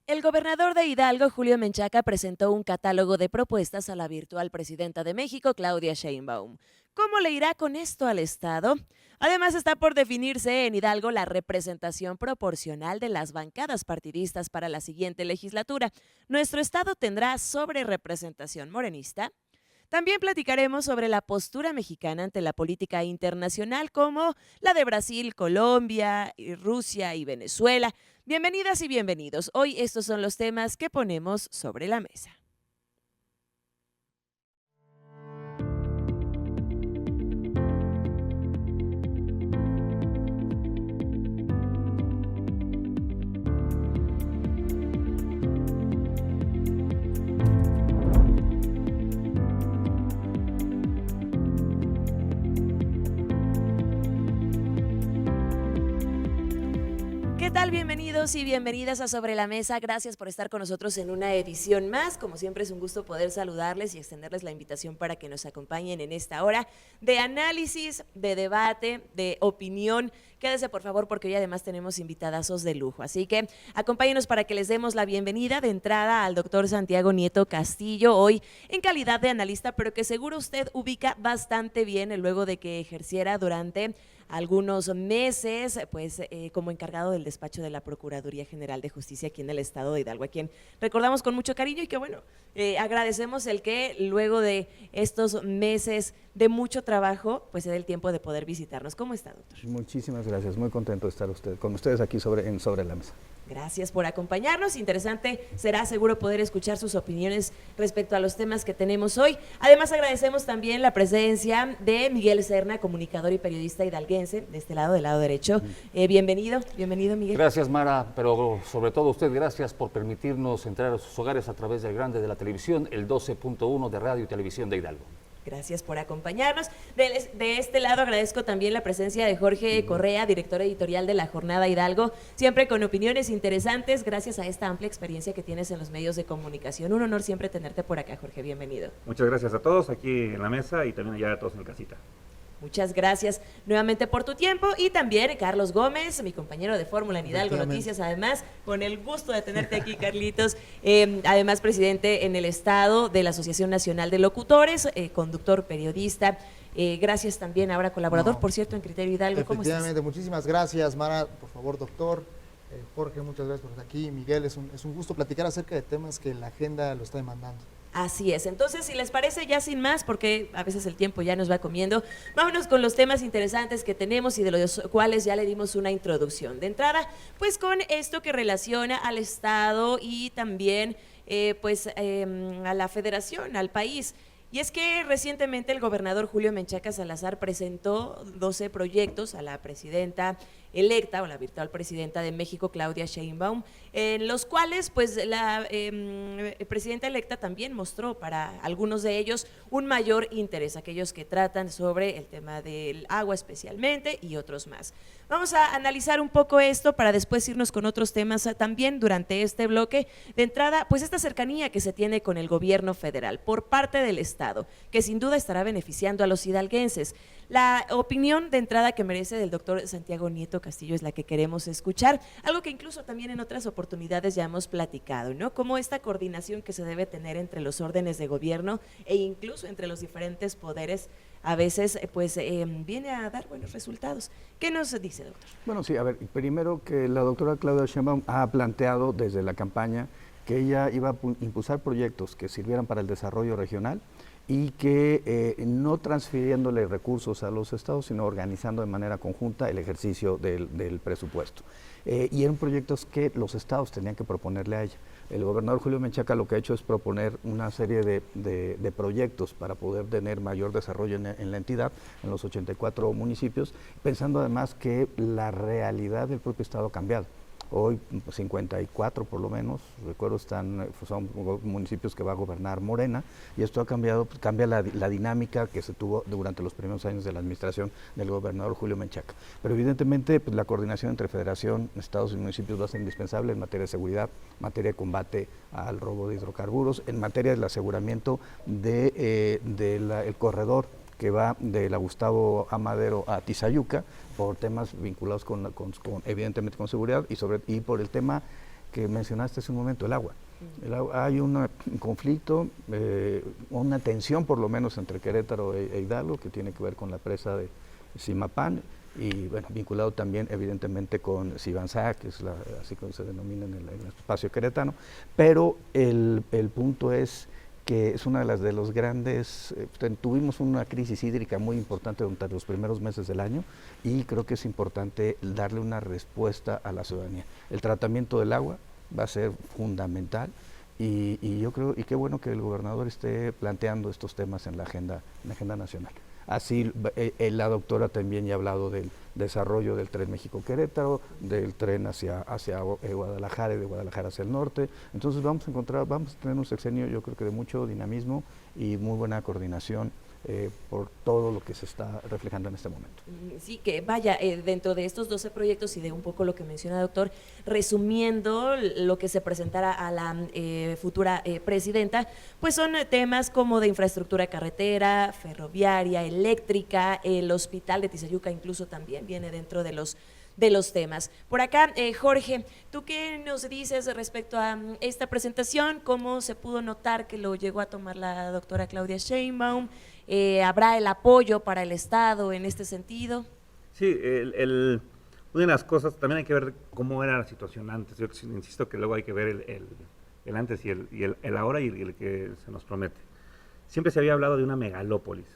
El gobernador de Hidalgo, Julio Menchaca, presentó un catálogo de propuestas a la virtual presidenta de México, Claudia Sheinbaum. ¿Cómo le irá con esto al Estado? Además, está por definirse en Hidalgo la representación proporcional de las bancadas partidistas para la siguiente legislatura. ¿Nuestro Estado tendrá sobrerepresentación morenista? También platicaremos sobre la postura mexicana ante la política internacional como la de Brasil, Colombia, y Rusia y Venezuela. Bienvenidas y bienvenidos. Hoy estos son los temas que ponemos sobre la mesa. ¿Qué tal? Bienvenidos y bienvenidas a Sobre la Mesa. Gracias por estar con nosotros en una edición más. Como siempre es un gusto poder saludarles y extenderles la invitación para que nos acompañen en esta hora de análisis, de debate, de opinión. Quédese por favor porque hoy además tenemos invitadazos de lujo. Así que acompáñenos para que les demos la bienvenida de entrada al doctor Santiago Nieto Castillo, hoy en calidad de analista, pero que seguro usted ubica bastante bien luego de que ejerciera durante algunos meses, pues como encargado del despacho de la Procuraduría General de Justicia aquí en el estado de Hidalgo, a quien recordamos con mucho cariño y que bueno, agradecemos el que luego de estos meses de mucho trabajo, pues se dé el tiempo de poder visitarnos. ¿Cómo está, doctor? Muchísimas gracias, muy contento de estar con ustedes aquí sobre la mesa. Gracias por acompañarnos. Interesante será seguro poder escuchar sus opiniones respecto a los temas que tenemos hoy. Además, agradecemos también la presencia de Miguel Serna, comunicador y periodista hidalguense, de este lado, del lado derecho. Bienvenido Miguel. Gracias, Mara, pero sobre todo usted, gracias por permitirnos entrar a sus hogares a través del grande de la televisión, el 12.1 de Radio y Televisión de Hidalgo. Gracias por acompañarnos. De este lado agradezco también la presencia de Jorge Correa, director editorial de La Jornada Hidalgo, siempre con opiniones interesantes, gracias a esta amplia experiencia que tienes en los medios de comunicación. Un honor siempre tenerte por acá, Jorge, bienvenido. Muchas gracias a todos aquí en la mesa y también allá a todos en casita. Muchas gracias nuevamente por tu tiempo y también Carlos Gómez, mi compañero de Fórmula en Hidalgo Noticias, además, con el gusto de tenerte aquí, Carlitos, además presidente en el estado de la Asociación Nacional de Locutores, conductor, periodista, gracias también, ahora colaborador, por cierto, en Criterio Hidalgo. ¿Cómo estás? Efectivamente, muchísimas gracias, Mara, por favor, doctor, Jorge, muchas gracias por estar aquí, Miguel, es un gusto platicar acerca de temas que la agenda lo está demandando. Así es, entonces si les parece ya sin más, porque a veces el tiempo ya nos va comiendo, vámonos con los temas interesantes que tenemos y de los cuales ya le dimos una introducción. De entrada, pues con esto que relaciona al Estado y también a la Federación, al país. Y es que recientemente el gobernador Julio Menchaca Salazar presentó 12 proyectos a la presidenta electa o la virtual presidenta de México, Claudia Sheinbaum, en los cuales pues la presidenta electa también mostró para algunos de ellos un mayor interés, aquellos que tratan sobre el tema del agua especialmente y otros más. Vamos a analizar un poco esto para después irnos con otros temas también durante este bloque. De entrada, pues esta cercanía que se tiene con el gobierno federal por parte del Estado, que sin duda estará beneficiando a los hidalguenses. La opinión de entrada que merece del doctor Santiago Nieto Castillo es la que queremos escuchar, algo que incluso también en otras oportunidades ya hemos platicado, ¿no? Como esta coordinación que se debe tener entre los órdenes de gobierno e incluso entre los diferentes poderes a veces viene a dar buenos resultados. ¿Qué nos dice, doctor? Bueno, sí, a ver, primero que la doctora Claudia Sheinbaum ha planteado desde la campaña que ella iba a impulsar proyectos que sirvieran para el desarrollo regional y que no transfiriéndole recursos a los estados, sino organizando de manera conjunta el ejercicio del presupuesto. Y eran proyectos que los estados tenían que proponerle a ella. El gobernador Julio Menchaca lo que ha hecho es proponer una serie de proyectos para poder tener mayor desarrollo en la entidad, en los 84 municipios, pensando además que la realidad del propio estado ha cambiado. Hoy 54 por lo menos, recuerdo, son municipios que va a gobernar Morena y esto ha cambiado, cambia la dinámica que se tuvo durante los primeros años de la administración del gobernador Julio Menchaca. Pero evidentemente pues, la coordinación entre federación, estados y municipios va a ser indispensable en materia de seguridad, en materia de combate al robo de hidrocarburos, en materia del aseguramiento del corredor que va de la Gustavo Amadero a Tizayuca, por temas vinculados evidentemente con seguridad y por el tema que mencionaste hace un momento, el agua. Hay un conflicto, una tensión por lo menos entre Querétaro e Hidalgo, que tiene que ver con la presa de Zimapán, y bueno, vinculado también evidentemente con Sibanzá, que es así como se denomina en el espacio queretano, pero el punto es que es una de los grandes, tuvimos una crisis hídrica muy importante durante los primeros meses del año, y creo que es importante darle una respuesta a la ciudadanía. El tratamiento del agua va a ser fundamental, y yo creo, y qué bueno que el gobernador esté planteando estos temas en la agenda nacional. Así, la doctora también ya ha hablado del desarrollo del tren México-Querétaro, del tren hacia Guadalajara y de Guadalajara hacia el norte. Entonces vamos a tener un sexenio, yo creo que de mucho dinamismo y muy buena coordinación por todo lo que se está reflejando en este momento. Sí, que vaya, dentro de estos 12 proyectos y de un poco lo que menciona, doctor, resumiendo lo que se presentará a la futura presidenta, pues son temas como de infraestructura carretera, ferroviaria, eléctrica, el hospital de Tizayuca incluso también viene dentro de los temas. Por acá, Jorge, ¿tú qué nos dices respecto a esta presentación? ¿Cómo se pudo notar que lo llegó a tomar la doctora Claudia Sheinbaum? ¿Habrá el apoyo para el Estado en este sentido? Sí, una de las cosas, también hay que ver cómo era la situación antes. Yo insisto que luego hay que ver el antes y el ahora y el que se nos promete. Siempre se había hablado de una megalópolis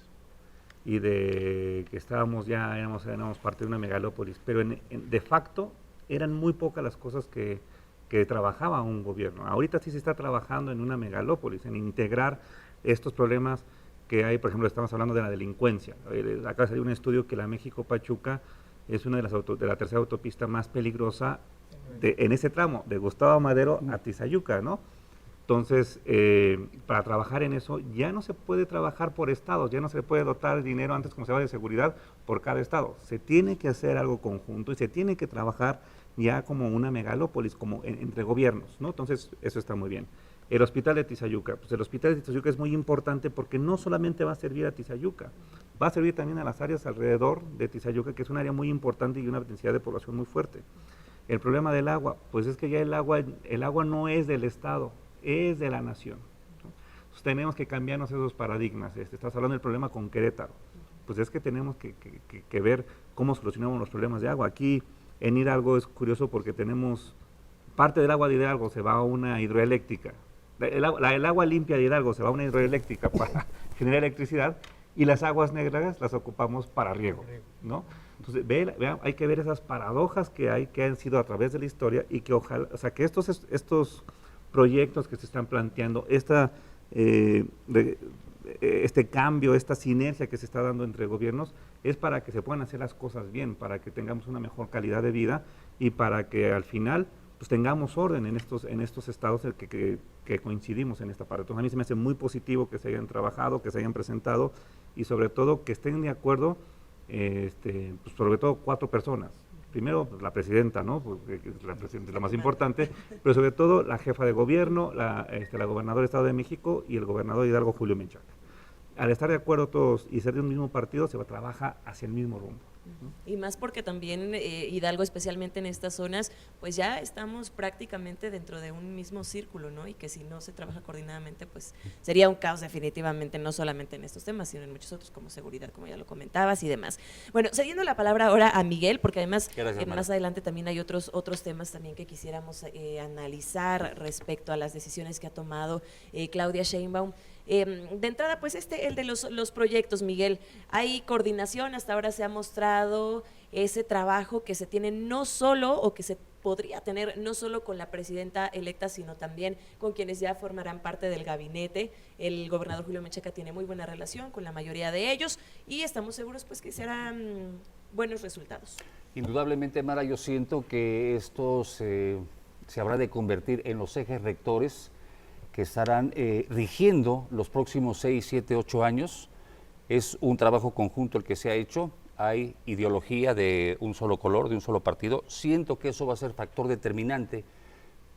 y de que éramos parte de una megalópolis, pero de facto eran muy pocas las cosas que trabajaba un gobierno. Ahorita sí se está trabajando en una megalópolis, en integrar estos problemas que hay. Por ejemplo, estamos hablando de la delincuencia. Acá salió un estudio que la México-Pachuca es una de la tercera autopista más peligrosa en ese tramo, de Gustavo Madero a Tizayuca, ¿no? Entonces, para trabajar en eso, ya no se puede trabajar por estados, ya no se puede dotar dinero antes, como se llama, de seguridad por cada estado. Se tiene que hacer algo conjunto y se tiene que trabajar ya como una megalópolis, como entre gobiernos, ¿no? Entonces, eso está muy bien. El hospital de Tizayuca, pues el hospital de Tizayuca es muy importante porque no solamente va a servir a Tizayuca, va a servir también a las áreas alrededor de Tizayuca, que es un área muy importante y una densidad de población muy fuerte. El problema del agua, pues es que ya el agua no es del Estado, es de la nación, ¿no? Entonces tenemos que cambiarnos esos paradigmas. Estás hablando del problema con Querétaro, pues es que tenemos que ver cómo solucionamos los problemas de agua. Aquí en Hidalgo es curioso porque tenemos parte del agua de Hidalgo se va a una hidroeléctrica. El agua limpia de Hidalgo se va a una hidroeléctrica para generar electricidad, y las aguas negras las ocupamos para riego, ¿no? Entonces, hay que ver esas paradojas que han sido a través de la historia, y que ojalá, o sea, que estos proyectos que se están planteando, este cambio, esta sinergia que se está dando entre gobiernos, es para que se puedan hacer las cosas bien, para que tengamos una mejor calidad de vida y para que al final pues tengamos orden en estos estados que coincidimos en esta parte. Entonces, a mí se me hace muy positivo que se hayan trabajado, que se hayan presentado, y sobre todo que estén de acuerdo, pues sobre todo 4 personas. Primero, pues, la presidenta, ¿no? Porque la presidenta es la más importante, pero sobre todo la jefa de gobierno, la gobernadora del Estado de México y el gobernador de Hidalgo, Julio Menchaca. Al estar de acuerdo todos y ser de un mismo partido, se trabaja hacia el mismo rumbo. Y más porque también Hidalgo, especialmente en estas zonas, pues ya estamos prácticamente dentro de un mismo círculo, ¿no? Y que si no se trabaja coordinadamente, pues sería un caos definitivamente, no solamente en estos temas, sino en muchos otros, como seguridad, como ya lo comentabas y demás. Bueno, cediendo la palabra ahora a Miguel, porque además más adelante también hay otros temas también que quisiéramos analizar respecto a las decisiones que ha tomado Claudia Sheinbaum. De entrada, pues el de los proyectos, Miguel, hay coordinación, hasta ahora se ha mostrado ese trabajo que se tiene no solo, o que se podría tener no solo con la presidenta electa, sino también con quienes ya formarán parte del gabinete. El gobernador Julio Menchaca tiene muy buena relación con la mayoría de ellos, y estamos seguros pues que serán buenos resultados. Indudablemente, Mara, yo siento que esto se habrá de convertir en los ejes rectores que estarán rigiendo los próximos 6, 7, 8 años. Es un trabajo conjunto el que se ha hecho, hay ideología de un solo color, de un solo partido. Siento que eso va a ser factor determinante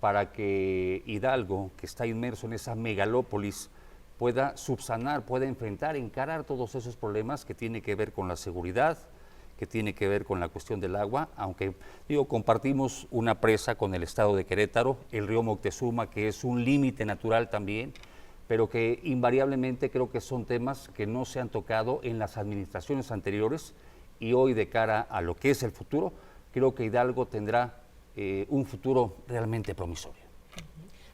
para que Hidalgo, que está inmerso en esa megalópolis, pueda subsanar, pueda enfrentar, encarar todos esos problemas que tienen que ver con la seguridad, que tiene que ver con la cuestión del agua, aunque digo, compartimos una presa con el estado de Querétaro, el río Moctezuma, que es un límite natural también, pero que invariablemente creo que son temas que no se han tocado en las administraciones anteriores, y hoy, de cara a lo que es el futuro, creo que Hidalgo tendrá un futuro realmente promisorio.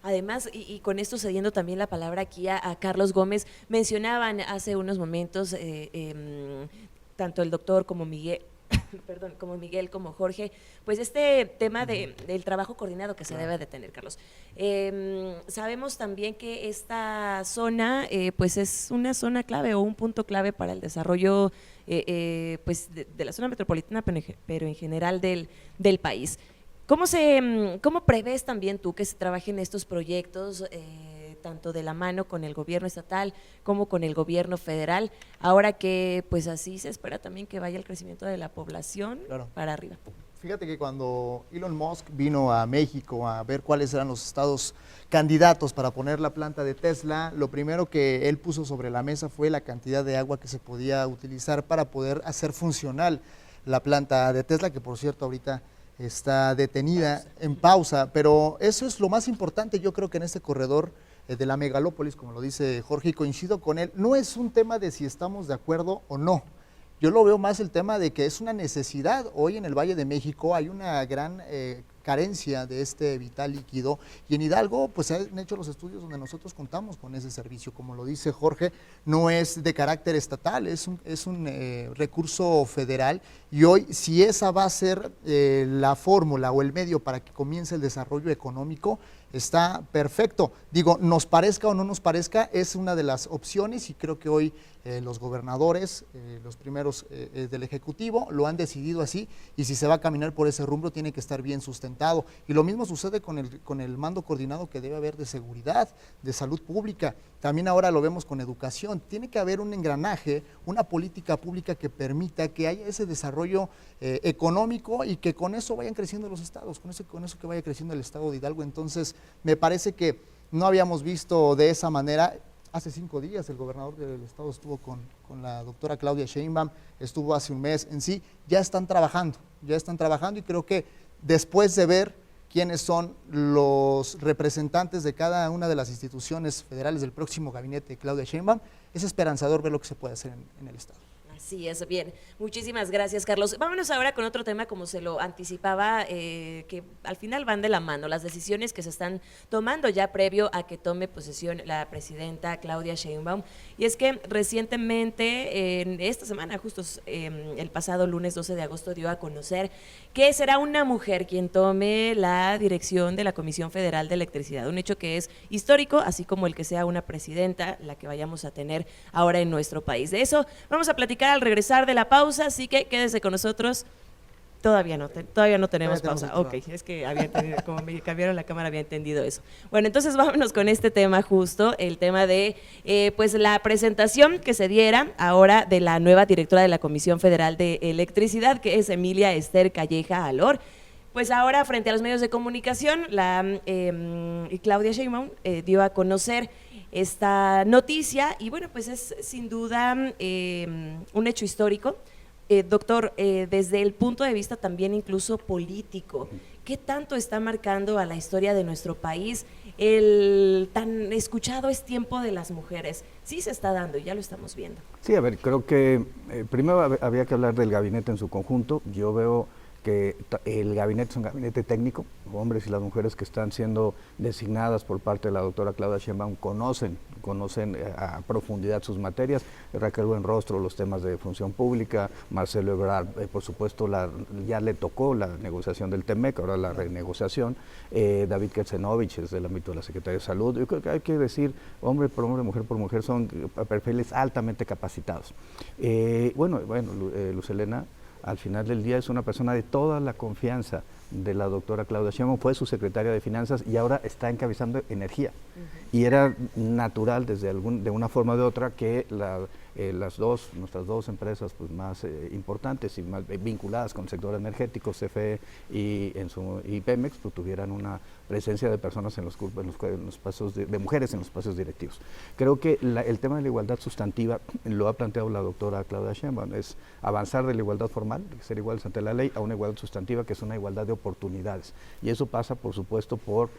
Además, y con esto cediendo también la palabra aquí a Carlos Gómez, mencionaban hace unos momentos tanto el doctor como Miguel, perdón, como Miguel, como Jorge, pues este tema del trabajo coordinado que se debe de tener, Carlos. Sabemos también que esta zona, pues es una zona clave o un punto clave para el desarrollo, pues de la zona metropolitana, pero en general del país. ¿Cómo prevés también tú que se trabajen estos proyectos, tanto de la mano con el gobierno estatal como con el gobierno federal, ahora que pues así se espera también que vaya el crecimiento de la población para arriba? Fíjate que cuando Elon Musk vino a México a ver cuáles eran los estados candidatos para poner la planta de Tesla, lo primero que él puso sobre la mesa fue la cantidad de agua que se podía utilizar para poder hacer funcional la planta de Tesla, que por cierto ahorita está detenida en pausa, pero eso es lo más importante, yo creo que en este corredor de la megalópolis, como lo dice Jorge, y coincido con él, no es un tema de si estamos de acuerdo o no. Yo lo veo más el tema de que es una necesidad. Hoy en el Valle de México hay una gran carencia de este vital líquido, y en Hidalgo pues se han hecho los estudios donde nosotros contamos con ese servicio. Como lo dice Jorge, no es de carácter estatal, es un recurso federal, y hoy si esa va a ser la fórmula o el medio para que comience el desarrollo económico, está perfecto. Digo, nos parezca o no nos parezca, es una de las opciones, y creo que hoy los gobernadores, los primeros del Ejecutivo, lo han decidido así, y si se va a caminar por ese rumbo tiene que estar bien sustentado. Y lo mismo sucede con el mando coordinado que debe haber de seguridad, de salud pública. También ahora lo vemos con educación. Tiene que haber un engranaje, una política pública que permita que haya ese desarrollo económico, y que con eso vayan creciendo los estados, con eso que vaya creciendo el estado de Hidalgo. Entonces, me parece que no habíamos visto de esa manera. Hace 5 días el gobernador del estado estuvo con la doctora Claudia Sheinbaum, estuvo hace un mes. En sí, ya están trabajando, y creo que después de ver quiénes son los representantes de cada una de las instituciones federales del próximo gabinete de Claudia Sheinbaum, es esperanzador ver lo que se puede hacer en el estado. Así es, bien. Muchísimas gracias, Carlos. Vámonos ahora con otro tema, como se lo anticipaba, que al final van de la mano, las decisiones que se están tomando ya previo a que tome posesión la presidenta Claudia Sheinbaum. Y es que recientemente, en esta semana, justo el pasado lunes 12 de agosto, dio a conocer que será una mujer quien tome la dirección de la Comisión Federal de Electricidad, un hecho que es histórico, así como el que sea una presidenta la que vayamos a tener ahora en nuestro país. De eso vamos a platicar al regresar de la pausa, así que quédese con nosotros. Todavía no tenemos pausa. Ok, es que había entendido, como me cambiaron la cámara, había entendido eso. Bueno, entonces vámonos con este tema justo, el tema de pues la presentación que se diera ahora de la nueva directora de la Comisión Federal de Electricidad, que es Emilia Esther Calleja Alor. Pues ahora, frente a los medios de comunicación, Claudia Sheinbaum dio a conocer esta noticia, y bueno, pues es sin duda un hecho histórico. Doctor, desde el punto de vista también incluso político, ¿qué tanto está marcando a la historia de nuestro país el tan escuchado es tiempo de las mujeres? Sí se está dando y ya lo estamos viendo. Sí, a ver, creo que primero había que hablar del gabinete en su conjunto. Yo veo que el gabinete es un gabinete técnico, hombres y las mujeres que están siendo designadas por parte de la doctora Claudia Sheinbaum conocen a profundidad sus materias. Raquel Buenrostro, los temas de función pública, Marcelo Ebrard, por supuesto, ya le tocó la negociación del TEMEC, ahora la renegociación. David Ketsenovich es del ámbito de la Secretaría de Salud. Yo creo que hay que decir, hombre por hombre, mujer por mujer, son perfiles altamente capacitados. Bueno, Luz Helena, al final del día es una persona de toda la confianza de la doctora Claudia Sheinbaum, fue su secretaria de Finanzas y ahora está encabezando Energía. Y era natural de una forma o de otra que nuestras dos empresas pues, más importantes y más vinculadas con el sector energético, CFE y Pemex, pues, tuvieran una presencia de personas en los puestos de mujeres en los puestos directivos. Creo que el tema de la igualdad sustantiva lo ha planteado la doctora Claudia Sheinbaum, es avanzar de la igualdad formal, ser iguales ante la ley, a una igualdad sustantiva que es una igualdad de oportunidades. Y eso pasa, por supuesto, por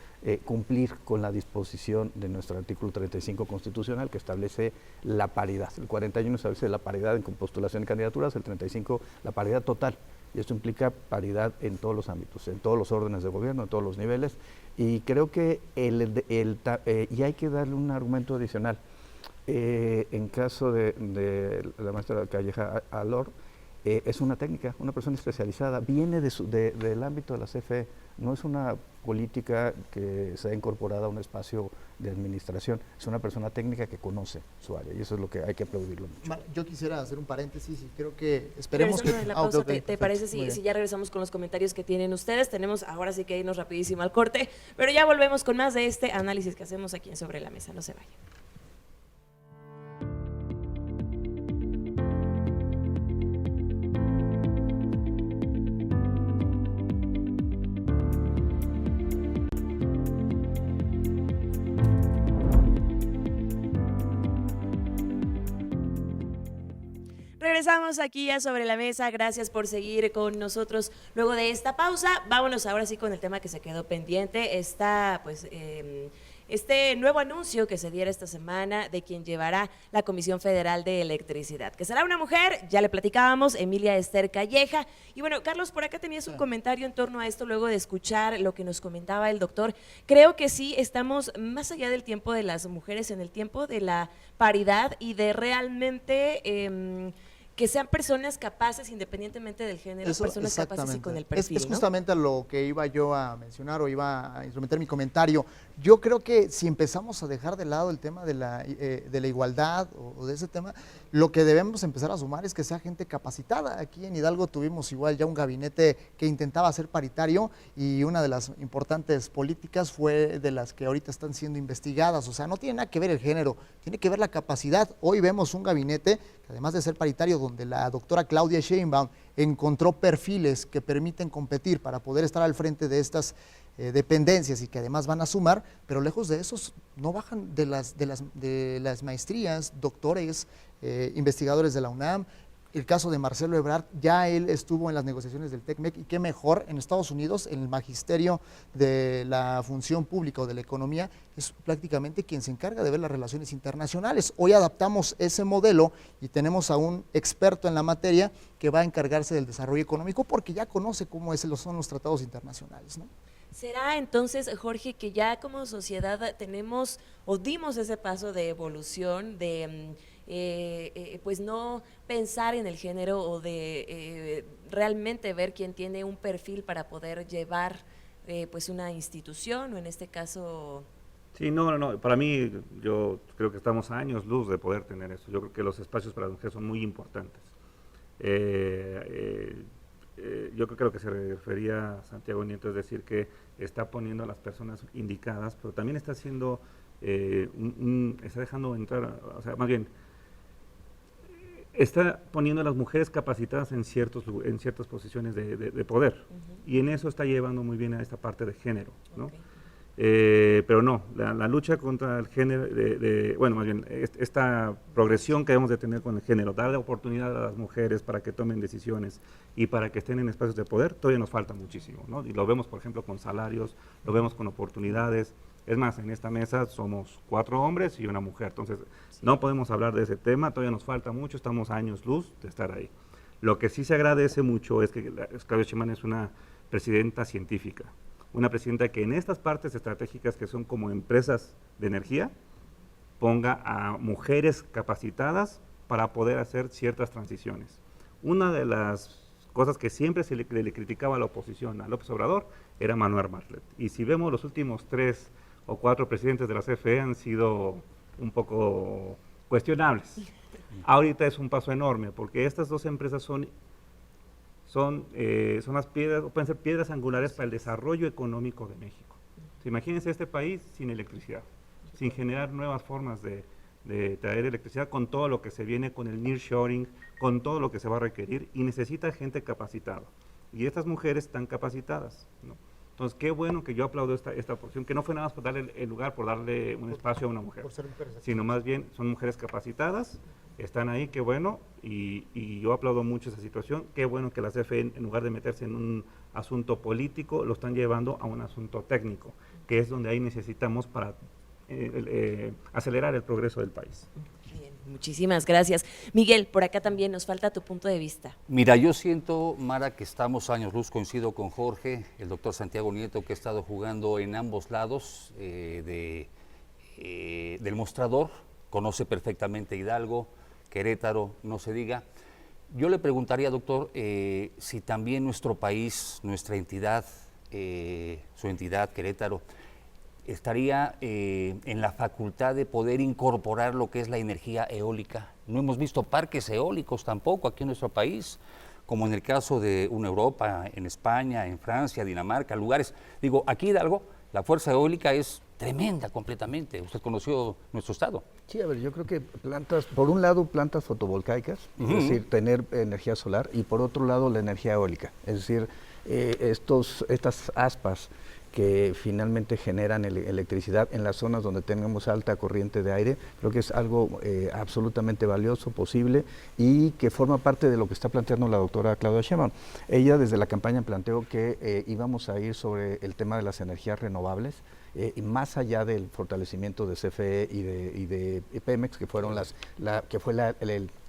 cumplir con la disposición de nuestro artículo 35 constitucional que establece la paridad. El 41 establece la paridad en postulación de candidaturas, el 35 la paridad total. Y esto implica paridad en todos los ámbitos, en todos los órdenes de gobierno, en todos los niveles. Y creo que y hay que darle un argumento adicional. En caso de la maestra Calleja Alor, es una técnica, una persona especializada, viene del ámbito de la CFE, no es una política que se ha incorporado a un espacio de administración, es una persona técnica que conoce su área y eso es lo que hay que aplaudirlo mucho. Yo quisiera hacer un paréntesis y creo que esperemos que… De la pausa, ok, ¿te parece si ya regresamos con los comentarios que tienen ustedes? Tenemos ahora sí que irnos rapidísimo al corte, pero ya volvemos con más de este análisis que hacemos aquí en Sobre la Mesa, no se vayan. Regresamos aquí a Sobre la Mesa, gracias por seguir con nosotros luego de esta pausa. Vámonos ahora sí con el tema que se quedó pendiente, este nuevo anuncio que se diera esta semana de quien llevará la Comisión Federal de Electricidad, que será una mujer, ya le platicábamos, Emilia Esther Calleja. Y bueno, Carlos, por acá tenías un comentario en torno a esto luego de escuchar lo que nos comentaba el doctor. Creo que sí, estamos más allá del tiempo de las mujeres, en el tiempo de la paridad y de realmente… que sean personas capaces, independientemente del género, personas capaces y con el perfil. Es justamente a lo que iba yo a mencionar o iba a instrumentar mi comentario. Yo creo que si empezamos a dejar de lado el tema de la igualdad o de ese tema, lo que debemos empezar a sumar es que sea gente capacitada. Aquí en Hidalgo tuvimos igual ya un gabinete que intentaba ser paritario y una de las importantes políticas fue de las que ahorita están siendo investigadas. O sea, no tiene nada que ver el género, tiene que ver la capacidad. Hoy vemos un gabinete que además de ser paritario, donde la doctora Claudia Sheinbaum encontró perfiles que permiten competir para poder estar al frente de estas dependencias y que además van a sumar, pero lejos de esos no bajan de las maestrías, doctores, investigadores de la UNAM. El caso de Marcelo Ebrard, ya él estuvo en las negociaciones del TECMEC y qué mejor, en Estados Unidos, en el magisterio de la función pública o de la economía, es prácticamente quien se encarga de ver las relaciones internacionales. Hoy adaptamos ese modelo y tenemos a un experto en la materia que va a encargarse del desarrollo económico porque ya conoce cómo son los tratados internacionales, ¿no? ¿Será entonces, Jorge, que ya como sociedad tenemos o dimos ese paso de evolución, de pues no pensar en el género o de realmente ver quién tiene un perfil para poder llevar pues una institución o en este caso… Sí, no, para mí yo creo que estamos a años luz de poder tener eso. Yo creo que los espacios para las mujeres son muy importantes. Yo creo que lo que se refería a Santiago Nieto es decir que está poniendo a las personas indicadas, pero también está haciendo, está dejando entrar, o sea, más bien, está poniendo a las mujeres capacitadas en ciertas posiciones de poder, y en eso está llevando muy bien a esta parte de género, ¿no? Okay. Pero no, la lucha contra el género, bueno, más bien, esta progresión que debemos de tener con el género, darle oportunidad a las mujeres para que tomen decisiones y para que estén en espacios de poder, todavía nos falta muchísimo, ¿no? Y lo vemos, por ejemplo, con salarios, lo vemos con oportunidades. Es más, en esta mesa somos 4 hombres y una mujer, entonces no podemos hablar de ese tema, todavía nos falta mucho, estamos a años luz de estar ahí. Lo que sí se agradece mucho es que Claudia Sheinbaum es una presidenta científica, una presidenta que en estas partes estratégicas que son como empresas de energía, ponga a mujeres capacitadas para poder hacer ciertas transiciones. Una de las cosas que siempre se le criticaba a la oposición, a López Obrador, era Manuel Bartlett. Y si vemos los últimos 3 o 4 presidentes de la CFE han sido un poco cuestionables. Ahorita es un paso enorme, porque estas 2 empresas son las piedras, o pueden ser piedras angulares para el desarrollo económico de México. Imagínense este país sin electricidad, sin generar nuevas formas de de traer electricidad con todo lo que se viene, con el nearshoring, con todo lo que se va a requerir y necesita gente capacitada. Y estas mujeres están capacitadas, ¿no? Entonces, qué bueno que yo aplaudo esta porción, que no fue nada más por darle el lugar, por darle un espacio a una mujer, Por ser mujeres. sino más bien son mujeres capacitadas, están ahí, qué bueno, y yo aplaudo mucho esa situación. Qué bueno que la CFE, en lugar de meterse en un asunto político, lo están llevando a un asunto técnico, que es donde ahí necesitamos para acelerar el progreso del país. Bien, muchísimas gracias. Miguel, por acá también nos falta tu punto de vista. Mira, yo siento, Mara, que estamos años luz, coincido con Jorge, el doctor Santiago Nieto, que ha estado jugando en ambos lados del mostrador, conoce perfectamente Hidalgo, Querétaro, no se diga. Yo le preguntaría, doctor, si también nuestro país, nuestra entidad, su entidad, Querétaro, estaría en la facultad de poder incorporar lo que es la energía eólica. No hemos visto parques eólicos tampoco aquí en nuestro país, como en el caso de una Europa, en España, en Francia, Dinamarca, lugares. Digo, aquí Hidalgo, la fuerza eólica es tremenda completamente. Usted conoció nuestro estado. Sí, a ver, yo creo que plantas, por un lado plantas fotovoltaicas, es decir, tener energía solar, y por otro lado la energía eólica, es decir, estas aspas que finalmente generan electricidad en las zonas donde tenemos alta corriente de aire, creo que es algo absolutamente valioso, posible, y que forma parte de lo que está planteando la doctora Claudia Sheinbaum. Ella desde la campaña planteó que íbamos a ir sobre el tema de las energías renovables, y más allá del fortalecimiento de CFE y de Pemex, que fueron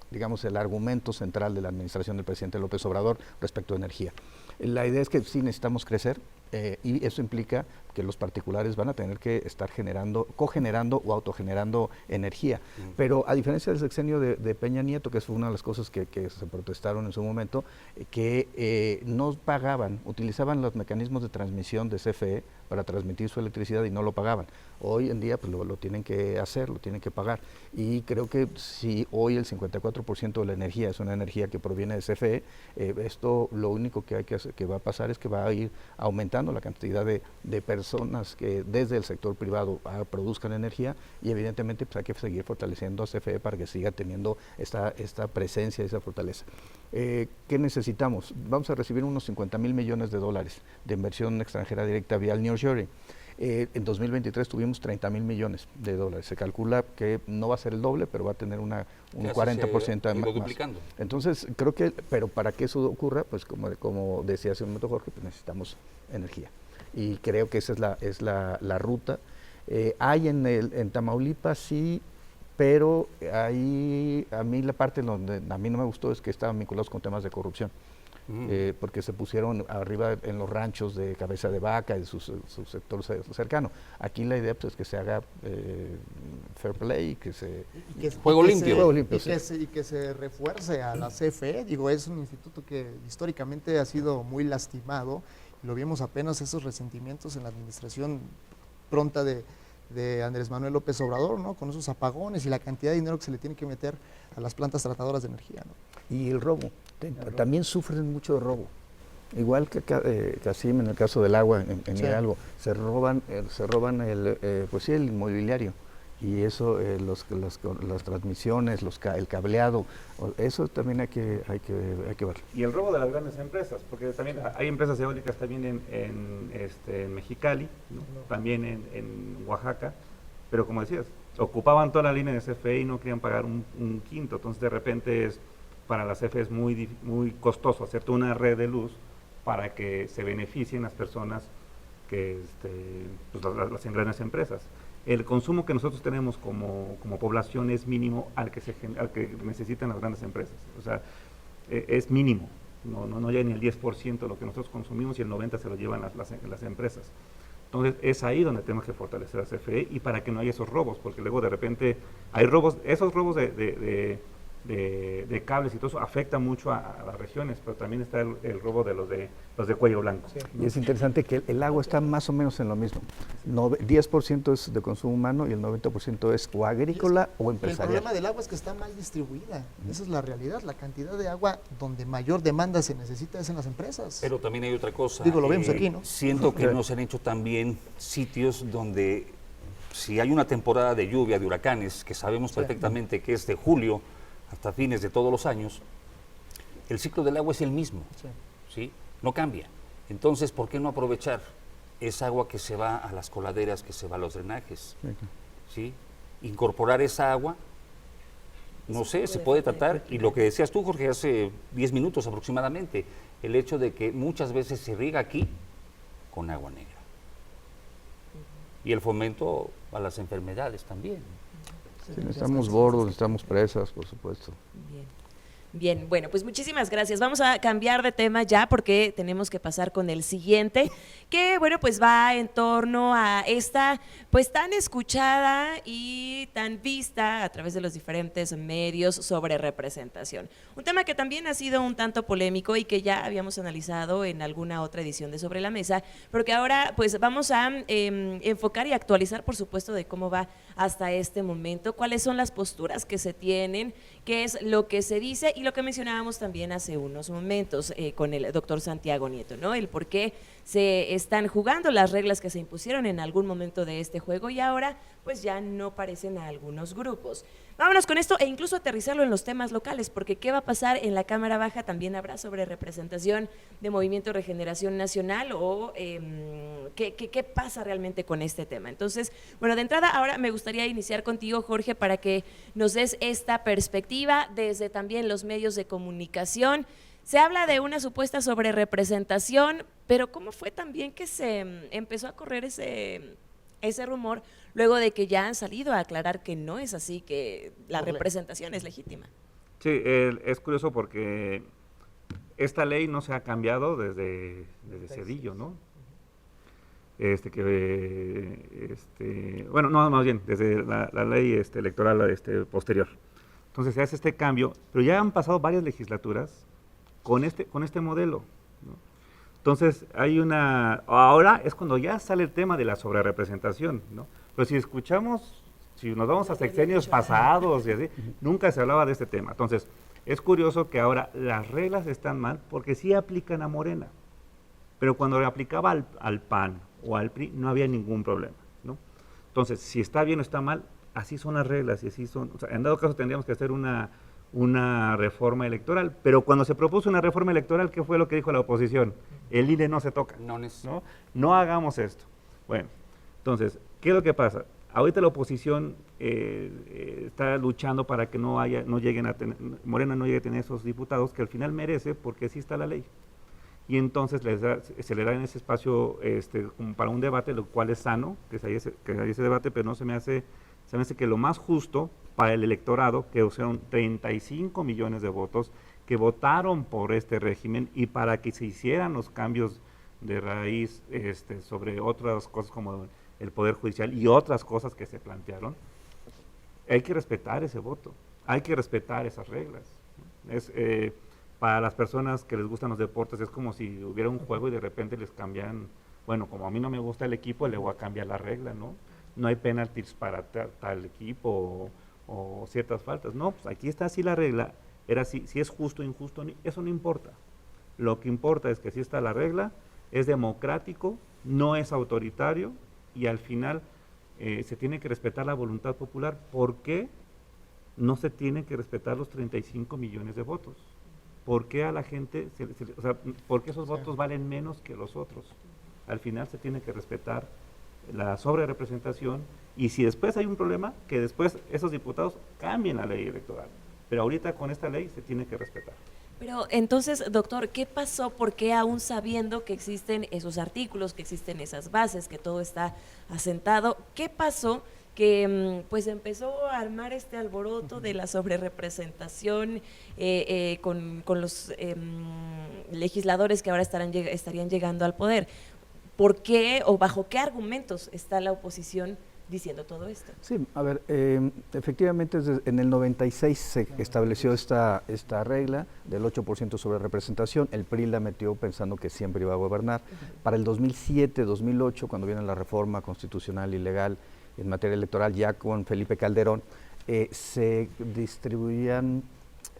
digamos, el argumento central de la administración del presidente López Obrador respecto a energía. La idea es que sí necesitamos crecer, y eso implica que los particulares van a tener que estar cogenerando o autogenerando energía. Pero a diferencia del sexenio de Peña Nieto, que fue una de las cosas que se protestaron en su momento, que no pagaban, utilizaban los mecanismos de transmisión de CFE para transmitir su electricidad y no lo pagaban. Hoy en día pues lo tienen que hacer, lo tienen que pagar. Y creo que si hoy el 54% de la energía es una energía que proviene de CFE, esto lo único que va a pasar es que va a ir aumentando la cantidad de personas que desde el sector privado produzcan energía, y evidentemente pues hay que seguir fortaleciendo a CFE para que siga teniendo esta presencia, esa fortaleza. ¿Qué necesitamos? Vamos a recibir unos 50,000 millones de dólares de inversión extranjera directa vía el nearshoring. En 2023 tuvimos 30,000 millones de dólares. Se calcula que no va a ser el doble, pero va a tener un 40% más. Duplicando. Entonces, creo que, pero para que eso ocurra, pues como decía hace un momento Jorge, pues necesitamos energía. Y creo que esa es la ruta. Hay en Tamaulipas, sí, pero ahí a mí la parte donde a mí no me gustó es que estaban vinculados con temas de corrupción. Porque se pusieron arriba en los ranchos de Cabeza de Vaca y su sector cercano. Aquí la idea pues, es que se haga fair play y que se... Juego limpio. Y que se refuerce a la CFE. Digo, es un instituto que históricamente ha sido muy lastimado. Lo vimos apenas esos resentimientos en la administración pronta de Andrés Manuel López Obrador, ¿no? Con esos apagones y la cantidad de dinero que se le tiene que meter a las plantas tratadoras de energía, ¿no? Y el robo. También sufren mucho de robo. Igual que Casim en el caso del agua en Hidalgo, se roban pues sí, el inmobiliario, y eso las transmisiones, el cableado, eso también hay que ver. Y el robo de las grandes empresas, porque también hay empresas eólicas también en Mexicali, ¿no? También en Oaxaca, pero como decías, ocupaban toda la línea de CFE y no querían pagar un quinto, entonces de repente para la CFE es muy costoso hacer toda una red de luz para que se beneficien las personas que pues las grandes empresas. El consumo que nosotros tenemos como población es mínimo al que necesitan las grandes empresas. O sea, es mínimo. No llega ni el 10% de lo que nosotros consumimos, y el 90% se lo llevan las empresas. Entonces, es ahí donde tenemos que fortalecer a CFE, y para que no haya esos robos, porque luego de repente hay robos, esos robos de cables y todo eso afecta mucho a las regiones, pero también está el robo de los de cuello blanco. Sí. Y es interesante que el agua está más o menos en lo mismo. 10% es de consumo humano y el 90% es o agrícola o empresarial. El problema del agua es que está mal distribuida. Esa es la realidad. La cantidad de agua donde mayor demanda se necesita es en las empresas. Pero también hay otra cosa. Digo, lo vemos aquí, ¿no? Siento que no se han hecho también sitios donde si hay una temporada de lluvia, de huracanes, que sabemos perfectamente que es de julio hasta fines de todos los años, el ciclo del agua es el mismo, ¿sí? No cambia. Entonces, ¿por qué no aprovechar esa agua que se va a las coladeras, que se va a los drenajes? ¿Sí? Incorporar esa agua, no sé, se puede tratar, y lo que decías tú, Jorge, hace 10 minutos aproximadamente, el hecho de que muchas veces se riega aquí con agua negra. Y el fomento a las enfermedades también. Sí, necesitamos bordos, necesitamos presas, por supuesto. Bien. Bien, bueno, pues muchísimas gracias. Vamos a cambiar de tema ya porque tenemos que pasar con el siguiente, que bueno, pues va en torno a esta pues tan escuchada y tan vista a través de los diferentes medios sobre representación. Un tema que también ha sido un tanto polémico y que ya habíamos analizado en alguna otra edición de Sobre la Mesa, pero que ahora pues vamos a enfocar y actualizar, por supuesto, de cómo va hasta este momento, cuáles son las posturas que se tienen, qué es lo que se dice y lo que mencionábamos también hace unos momentos con el doctor Santiago Nieto, ¿no? El por qué se están jugando las reglas que se impusieron en algún momento de este juego y ahora pues ya no parecen a algunos grupos. Vámonos con esto e incluso aterrizarlo en los temas locales, porque ¿qué va a pasar en la Cámara Baja? También habrá sobre representación de Movimiento Regeneración Nacional o ¿qué pasa realmente con este tema? Entonces, bueno, de entrada ahora me gustaría iniciar contigo, Jorge, para que nos des esta perspectiva desde también los medios de comunicación. Se habla de una supuesta sobrerepresentación, pero ¿cómo fue también que se empezó a correr ese rumor luego de que ya han salido a aclarar que no es así, que la representación es legítima? Sí, es curioso porque esta ley no se ha cambiado desde Cedillo, ¿no? Bueno, no, más bien, desde la ley electoral posterior. Entonces se hace este cambio, pero ya han pasado varias legislaturas con este modelo, ¿no? Entonces ahora es cuando ya sale el tema de la sobrerepresentación, ¿no? Pero si nos vamos a sexenios pasados y así, nunca se hablaba de este tema. Entonces, es curioso que ahora las reglas están mal porque sí aplican a Morena, pero cuando le aplicaba al PAN o al PRI no había ningún problema, ¿no? Entonces, si está bien o está mal, así son las reglas y así son. O sea, en dado caso tendríamos que hacer una reforma electoral, pero cuando se propuso una reforma electoral, ¿qué fue lo que dijo la oposición? El INE no se toca, no hagamos esto. Bueno, entonces, ¿qué es lo que pasa? Ahorita la oposición está luchando para que Morena no llegue a tener esos diputados que al final merece porque sí está la ley. Y entonces se le da en ese espacio como para un debate, lo cual es sano, que haya ese debate, pero no se me hace que lo más justo para el electorado, que usaron 35 millones de votos, que votaron por este régimen y para que se hicieran los cambios de raíz sobre otras cosas como el Poder Judicial y otras cosas que se plantearon, hay que respetar ese voto, hay que respetar esas reglas, ¿no? Para las personas que les gustan los deportes es como si hubiera un juego y de repente les cambian, bueno, como a mí no me gusta el equipo, le voy a cambiar la regla, ¿no? No hay penaltis para tal equipo o ciertas faltas. No, pues aquí está así la regla, era así, si es justo o injusto, eso no importa. Lo que importa es que si está la regla, es democrático, no es autoritario y al final se tiene que respetar la voluntad popular. ¿Por qué no se tienen que respetar los 35 millones de votos? ¿Por qué a la gente, por qué esos votos valen menos que los otros? Al final se tiene que respetar la sobrerepresentación y si después hay un problema, que después esos diputados cambien la ley electoral. Pero ahorita con esta ley se tiene que respetar. Pero entonces, doctor, ¿qué pasó? ¿Por qué aún sabiendo que existen esos artículos, que existen esas bases, que todo está asentado, qué pasó que pues empezó a armar este alboroto de la sobrerepresentación con los legisladores que ahora estarían llegando al poder? ¿Por qué o bajo qué argumentos está la oposición diciendo todo esto? Sí, a ver, efectivamente en el 96 se estableció esta regla del 8% sobre representación, el PRI la metió pensando que siempre iba a gobernar. Para el 2007, 2008, cuando viene la reforma constitucional y legal en materia electoral, ya con Felipe Calderón, se distribuían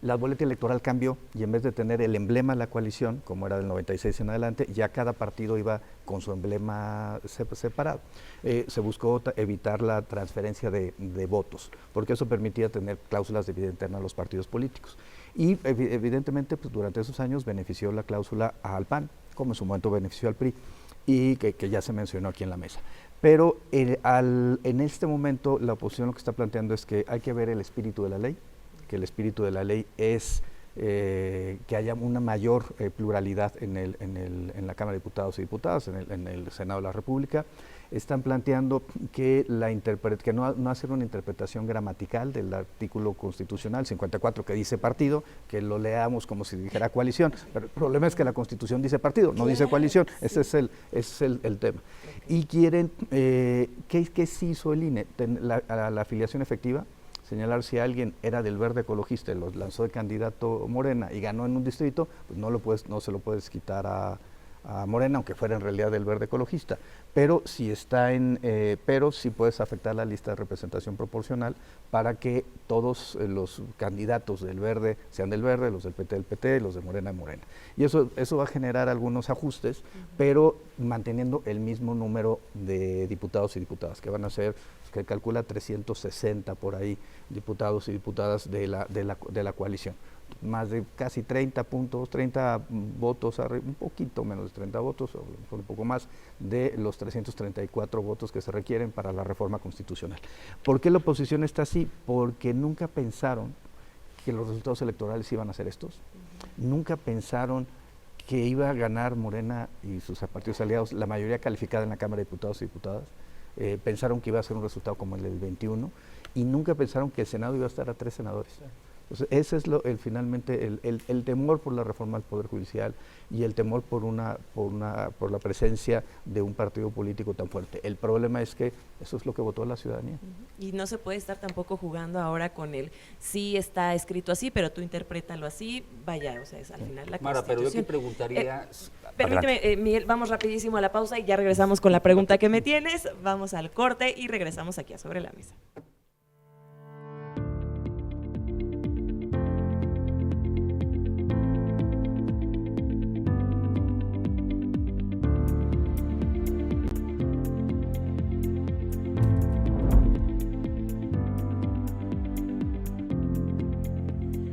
la boleta electoral cambió y en vez de tener el emblema de la coalición, como era del 96 en adelante, ya cada partido iba con su emblema separado. Se buscó evitar la transferencia de votos, porque eso permitía tener cláusulas de vida interna a los partidos políticos. Y evidentemente pues, durante esos años benefició la cláusula al PAN, como en su momento benefició al PRI, y que ya se mencionó aquí en la mesa. Pero en este momento la oposición lo que está planteando es que hay que ver el espíritu de la ley, que el espíritu de la ley es que haya una mayor pluralidad en la Cámara de Diputados y Diputadas, en el Senado de la República. Están planteando que no hacer una interpretación gramatical del artículo constitucional 54 que dice partido, que lo leamos como si dijera coalición, pero el problema es que la Constitución dice partido, no dice coalición, ese es el tema. Y quieren, ¿qué sí hizo el INE? La afiliación efectiva, señalar si alguien era del Verde Ecologista y lo lanzó de candidato Morena y ganó en un distrito, pues no se lo puedes quitar a Morena, aunque fuera en realidad del Verde Ecologista, pero si pero sí puedes afectar la lista de representación proporcional para que todos los candidatos del Verde sean del Verde, los del PT, los de Morena de Morena. Y eso va a generar algunos ajustes, pero manteniendo el mismo número de diputados y diputadas, que van a ser, que calcula 360 por ahí, diputados y diputadas de la coalición. Más de casi 30 votos, un poquito menos de 30 votos, o un poco más, de los 334 votos que se requieren para la reforma constitucional. ¿Por qué la oposición está así? Porque nunca pensaron que los resultados electorales iban a ser estos. Nunca pensaron que iba a ganar Morena y sus partidos aliados la mayoría calificada en la Cámara de Diputados y Diputadas. Pensaron que iba a ser un resultado como el del 21 y nunca pensaron que el Senado iba a estar a 3 senadores. Entonces, ese es finalmente el temor por la reforma al Poder Judicial y el temor por la presencia de un partido político tan fuerte. El problema es que eso es lo que votó la ciudadanía. Y no se puede estar tampoco jugando ahora con el sí está escrito así, pero tú interprétalo así, vaya, o sea, es al final la Mara, pero yo te Constitución. preguntaría... Permíteme, Miguel, vamos rapidísimo a la pausa y ya regresamos con la pregunta que me tienes, vamos al corte y regresamos aquí a Sobre la Mesa.